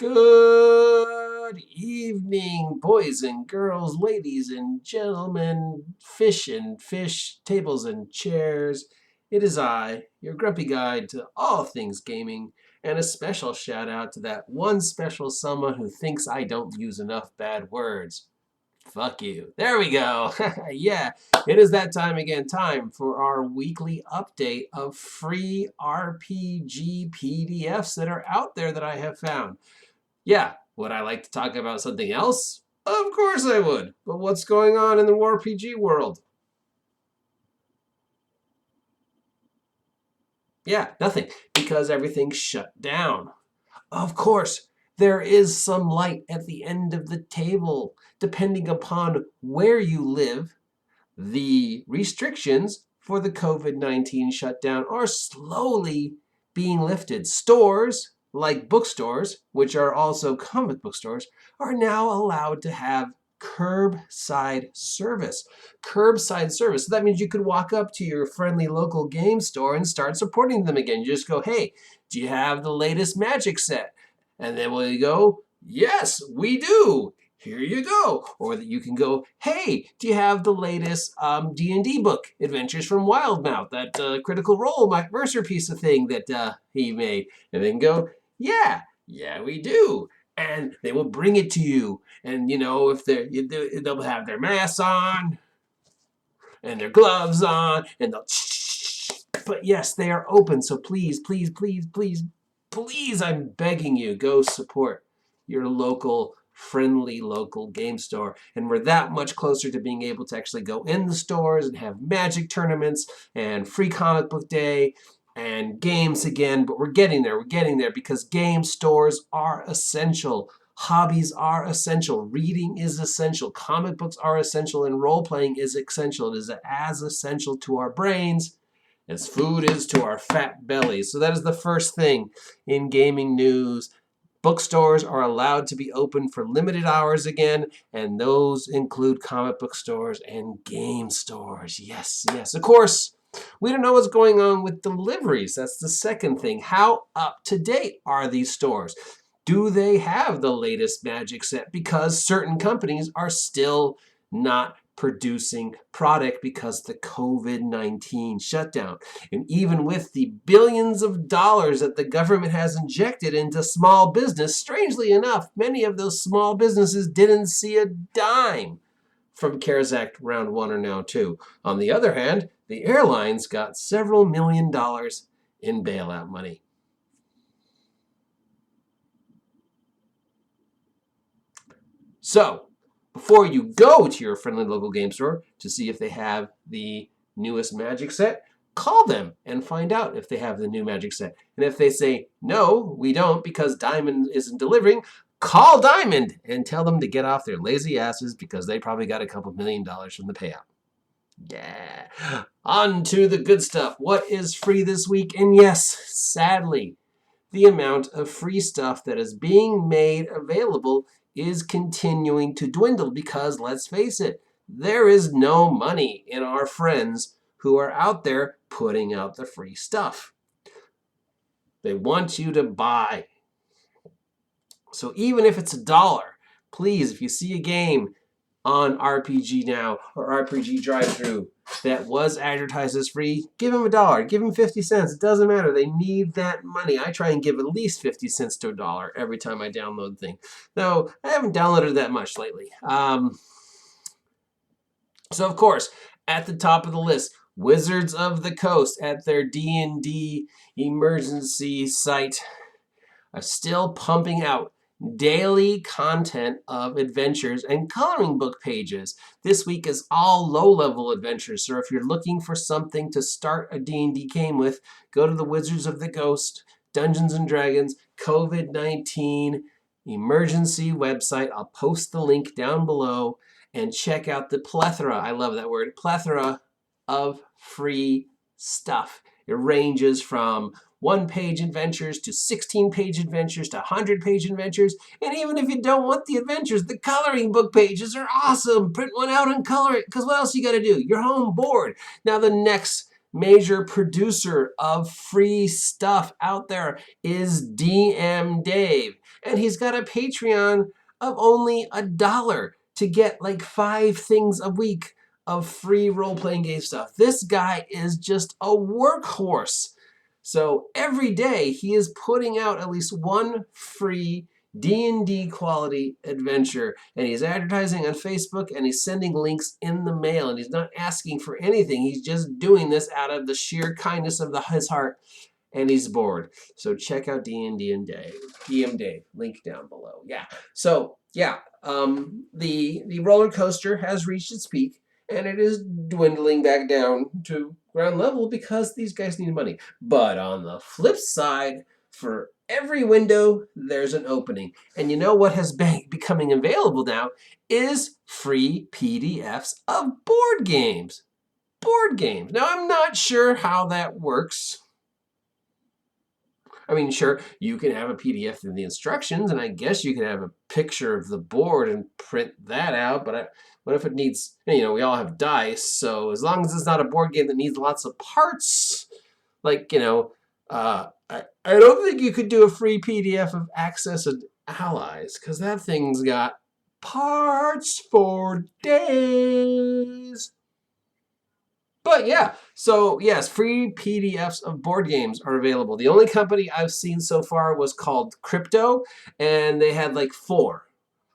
Good evening, boys and girls, ladies and gentlemen, fish tables and chairs. It is I, your grumpy guide to all things gaming, and a special shout out to that one special someone who thinks I don't use enough bad words. Fuck you. There we go. Yeah, it is that time again. Time for our weekly update of free RPG PDFs that are out there that I have found. Yeah, would I like to talk about something else? Of course I would. But what's going on in the RPG world? Yeah, nothing. Because everything's shut down. Of course, there is some light at the end of the table. Depending upon where you live, the restrictions for the COVID-19 shutdown are slowly being lifted. Stores, like bookstores, which are also comic book stores, are now allowed to have curbside service. Curbside service. So that means you could walk up to your friendly local game store and start supporting them again. You just go, hey, do you have the latest Magic set? And then will you go, yes, we do. Here you go. Or that you can go, hey, do you have the latest D&D book, Adventures from Wildmouth, that Critical Role, my Mercer piece of thing that he made? And then go, yeah, we do. And they will bring it to you. And, if they'll have their masks on and their gloves on and they'll but yes, they are open. So please, please, please, please, please, I'm begging you, go support your local friendly local game store. And we're that much closer to being able to actually go in the stores and have Magic tournaments and free comic book day and games again. But we're getting there. We're getting there because game stores are essential. Hobbies are essential. Reading is essential. Comic books are essential. And role playing is essential. It is as essential to our brains as food is to our fat bellies. So that is the first thing in gaming news. Bookstores are allowed to be open for limited hours again, and those include comic book stores and game stores. Yes, yes. Of course, we don't know what's going on with deliveries. That's the second thing. How up to date are these stores? Do they have the latest Magic set? Because certain companies are still not producing product because the COVID-19 shutdown. And even with the billions of dollars that the government has injected into small business, strangely enough, many of those small businesses didn't see a dime from CARES Act round 1 or now 2. On the other hand, the airlines got several $millions in bailout money. So, before you go to your friendly local game store to see if they have the newest Magic set, call them and find out if they have the new Magic set. And if they say, no, we don't because Diamond isn't delivering, call Diamond and tell them to get off their lazy asses because they probably got a couple $1 million from the payout. Yeah. On to the good stuff. What is free this week? And yes, sadly, the amount of free stuff that is being made available is continuing to dwindle because, let's face it, there is no money in our friends who are out there putting out the free stuff. They want you to buy. So even if it's $1, please, if you see a game on RPG Now or RPG Drive-Thru that was advertised as free, give them $1, give them 50 cents. It doesn't matter. They need that money. I try and give at least 50 cents to $1 every time I download the thing. Though I haven't downloaded that much lately. So of course, at the top of the list, Wizards of the Coast at their D&D emergency site are still pumping out daily content of adventures and coloring book pages. This week is all low-level adventures, so if you're looking for something to start a D&D game with, go to the Wizards of the Coast, Dungeons & Dragons, COVID-19 emergency website. I'll post the link down below and check out the plethora, I love that word, plethora of free stuff. It ranges from 1-page adventures to 16-page adventures to 100-page adventures. And even if you don't want the adventures, the coloring book pages are awesome. Print one out and color it, because what else you got to do? You're home bored. Now the next major producer of free stuff out there is DM Dave. And he's got a Patreon of only $1 to get like 5 things a week of free role-playing game stuff. This guy is just a workhorse. So every day he is putting out at least one free D&D quality adventure, and he's advertising on Facebook, and he's sending links in the mail, and he's not asking for anything. He's just doing this out of the sheer kindness of his heart, and he's bored. So check out D&D and Dave, DM Dave, link down below. Yeah. So yeah, the roller coaster has reached its peak, and it is dwindling back down to ground level because these guys need money. But on the flip side, for every window, there's an opening. And you know what has been becoming available now is free PDFs of board games. Board games. Now, I'm not sure how that works. I mean, sure, you can have a PDF of the instructions, and I guess you can have a picture of the board and print that out, but what if it needs, we all have dice, so as long as it's not a board game that needs lots of parts, like, I don't think you could do a free PDF of Access and Allies, because that thing's got parts for days. But yeah, so yes, free PDFs of board games are available. The only company I've seen so far was called Crypto, and they had like 4.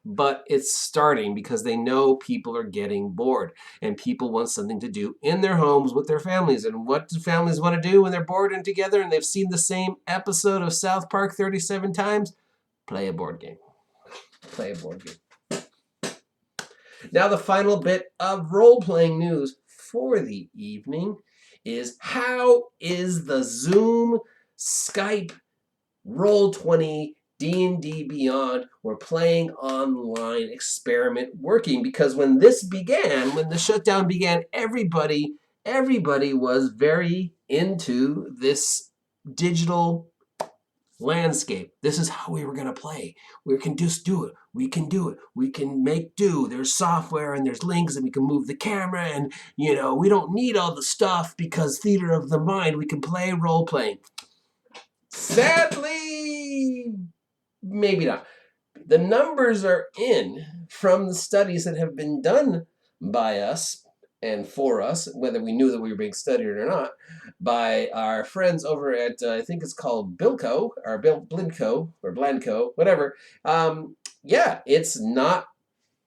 But it's starting because they know people are getting bored, and people want something to do in their homes with their families. And what do families want to do when they're bored and together and they've seen the same episode of South Park 37 times? Play a board game. Play a board game. Now the final bit of role-playing news for the evening is, how is the Zoom, Skype, Roll20, D&D Beyond, we're playing online experiment working? Because when this began, when the shutdown began, everybody was very into this digital landscape. This is how we were going to play. We can just do it. We can do it. We can make do. There's software and there's links, and we can move the camera, and we don't need all the stuff because theater of the mind, we can play role playing. Sadly, maybe not. The numbers are in from the studies that have been done by us and for us, whether we knew that we were being studied or not, by our friends over at, I think it's called Bilco, or Blindco, or Blanco, whatever. Yeah, it's not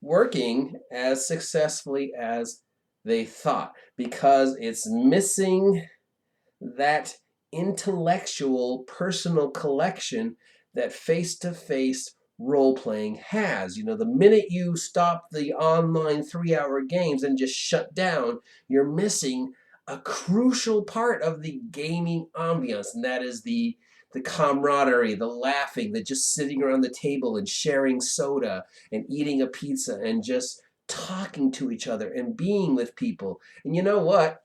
working as successfully as they thought, because it's missing that intellectual personal collection that face-to-face role-playing has. The minute you stop the online 3-hour games and just shut down, you're missing a crucial part of the gaming ambiance, and that is the camaraderie, the laughing, the just sitting around the table and sharing soda and eating a pizza and just talking to each other and being with people. And you know what?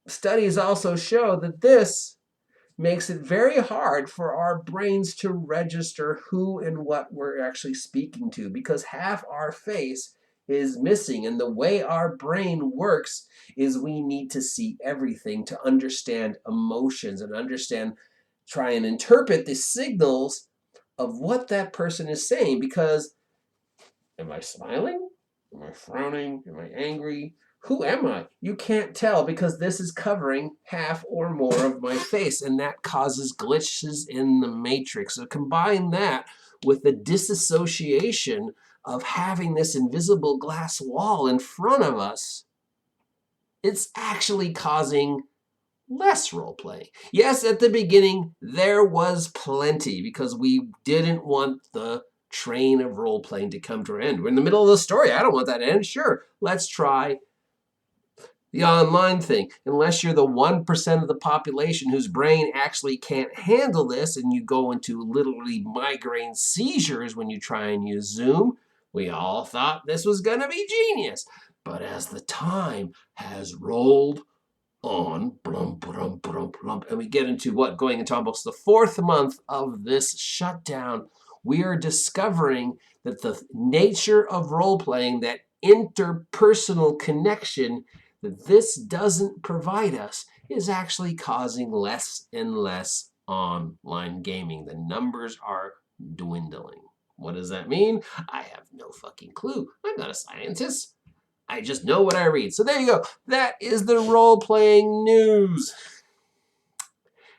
Studies also show that this makes it very hard for our brains to register who and what we're actually speaking to, because half our face is missing. And the way our brain works is we need to see everything to understand emotions and try and interpret the signals of what that person is saying. Because am I smiling? Am I frowning? Am I angry? Who am I? You can't tell, because this is covering half or more of my face, and that causes glitches in the matrix. So combine that with the disassociation of having this invisible glass wall in front of us, it's actually causing less role-playing. Yes, at the beginning, there was plenty, because we didn't want the train of role-playing to come to an end. We're in the middle of the story. I don't want that to end. Sure, let's try the online thing. Unless you're the 1% of the population whose brain actually can't handle this, and you go into literally migraine seizures when you try and use Zoom. We all thought this was going to be genius. But as the time has rolled on, blump, blump, blump, blump, and we get into going into almost the 4th month of this shutdown, we are discovering that the nature of role-playing, that interpersonal connection that this doesn't provide us, is actually causing less and less online gaming. The numbers are dwindling. What does that mean? I have no fucking clue. I'm not a scientist. I just know what I read. So there you go. That is the role-playing news.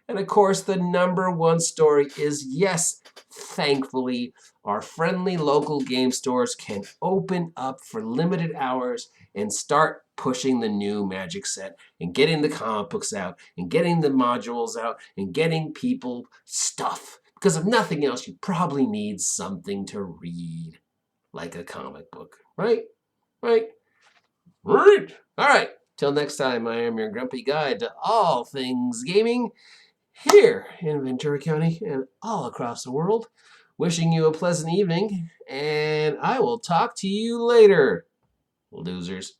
And of course, the number one story is yes, thankfully, our friendly local game stores can open up for limited hours and start pushing the new Magic set and getting the comic books out and getting the modules out and getting people stuff. Because if nothing else, you probably need something to read, like a comic book, right? Right? Right. All right. Till next time, I am your grumpy guide to all things gaming here in Ventura County and all across the world. Wishing you a pleasant evening, and I will talk to you later, losers.